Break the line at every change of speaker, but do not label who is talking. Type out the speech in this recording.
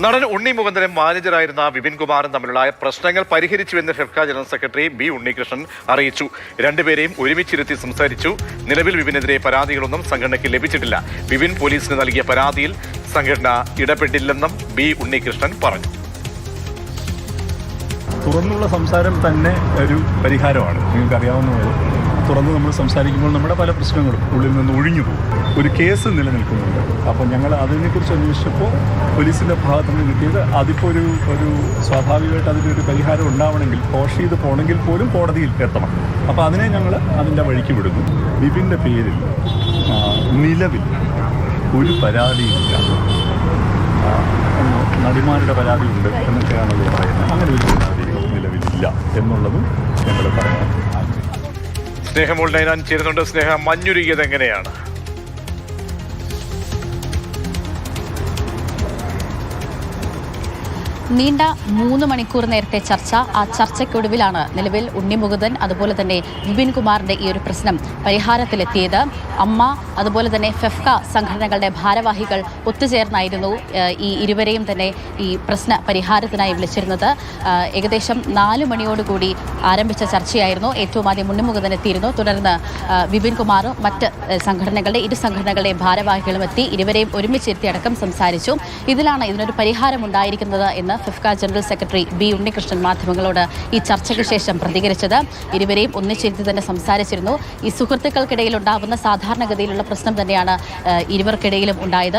നടൻ ഉണ്ണി മുകുന്ദനും മാനേജറായിരുന്ന വിപിൻ കുമാറും തമ്മിലുള്ള പ്രശ്നങ്ങൾ പരിഹരിച്ചുവെന്ന് FEFKA general secretary B Unnikrishnan അറിയിച്ചു. രണ്ടുപേരെയും ഒരുമിച്ചിരുത്തി സംസാരിച്ചു. നിലവിൽ വിപിനെതിരെ പരാതികളൊന്നും സംഘടനയ്ക്ക് ലഭിച്ചിട്ടില്ല. വിപിൻ പോലീസിന് നൽകിയ പരാതിയിൽ സംഘടന ഇടപെട്ടില്ലെന്നും ബി ഉണ്ണികൃഷ്ണൻ പറഞ്ഞു.
തുറന്നുള്ള സംസാരം തന്നെ ഒരു പരിഹാരമാണ്. നിങ്ങൾക്കറിയാവുന്ന പോലെ തുറന്ന് നമ്മൾ സംസാരിക്കുമ്പോൾ നമ്മുടെ പല പ്രശ്നങ്ങളും ഉള്ളിൽ നിന്ന് ഒഴിഞ്ഞു പോകും. ഒരു കേസ് നിലനിൽക്കുന്നുണ്ട്. അപ്പോൾ ഞങ്ങൾ അതിനെക്കുറിച്ച് അന്വേഷിച്ചപ്പോൾ പോലീസിൻ്റെ ഭാഗത്ത് നിന്ന് കിട്ടിയത് അതിപ്പോൾ ഒരു സ്വാഭാവികമായിട്ട് അതിനൊരു പരിഹാരം ഉണ്ടാവണമെങ്കിൽ കോഷ് ചെയ്ത് പോകണമെങ്കിൽ പോലും കോടതിയിൽ എത്തണം. അപ്പോൾ അതിനെ ഞങ്ങൾ അതിൻ്റെ വഴിക്ക് വിടുന്നു. വിപിൻ്റെ പേരിൽ നിലവിൽ ഒരു പരാതിയില്ല. നടിമാരുടെ പരാതിയുണ്ട് എന്നൊക്കെയാണല്ലോ പറയുന്നത്. അങ്ങനെ ഒരു പരാതി നിലവിലില്ല എന്നുള്ളതും ഞങ്ങൾ പറയാം.
സ്നേഹമോൾ നൈനാൻ ചേരുന്നുണ്ട്. സ്നേഹം, മഞ്ഞുരുകിയത് എങ്ങനെയാണ്?
നീണ്ട 3 മണിക്കൂർ നേരത്തെ ചർച്ച. ആ ചർച്ചയ്ക്കൊടുവിലാണ് നിലവിൽ ഉണ്ണി മുകുന്ദൻ അതുപോലെ തന്നെ വിപിൻ കുമാറിന്റെ ഈ ഒരു പ്രശ്നം പരിഹാരത്തിലെത്തിയത്. അമ്മ അതുപോലെ തന്നെ ഫെഫ്ക സംഘടനകളുടെ ഭാരവാഹികൾ ഒത്തുചേർന്നായിരുന്നു ഈ ഇരുവരെയും തന്നെ ഈ പ്രശ്ന പരിഹാരത്തിനായി വിളിച്ചിരുന്നത്. ഏകദേശം 4 മണിയോടുകൂടി ആരംഭിച്ച ചർച്ചയായിരുന്നു. ഏറ്റവും ആദ്യം ഉണ്ണി മുകുന്ദൻ എത്തിയിരുന്നു. തുടർന്ന് വിപിൻ കുമാറും മറ്റ് ഇരു സംഘടനകളുടെ ഭാരവാഹികളും എത്തി. ഇരുവരെയും ഒരുമിച്ചിരുത്തി അടക്കം സംസാരിച്ചു. ഇതിലാണ് ഇതിനൊരു പരിഹാരം ഉണ്ടായിരിക്കുന്നത് എന്ന് FEFKA general secretary B Unnikrishnan മാധ്യമങ്ങളോട് ഈ ചർച്ചയ്ക്ക് ശേഷം പ്രതികരിച്ചത്. ഇരുവരെയും ഒന്നിച്ചിരുത്തി തന്നെ സംസാരിച്ചിരുന്നു. ഈ സുഹൃത്തുക്കൾക്കിടയിൽ ഉണ്ടാവുന്ന സാധാരണഗതിയിലുള്ള പ്രശ്നം തന്നെയാണ് ഇരുവർക്കിടയിലും ഉണ്ടായത്.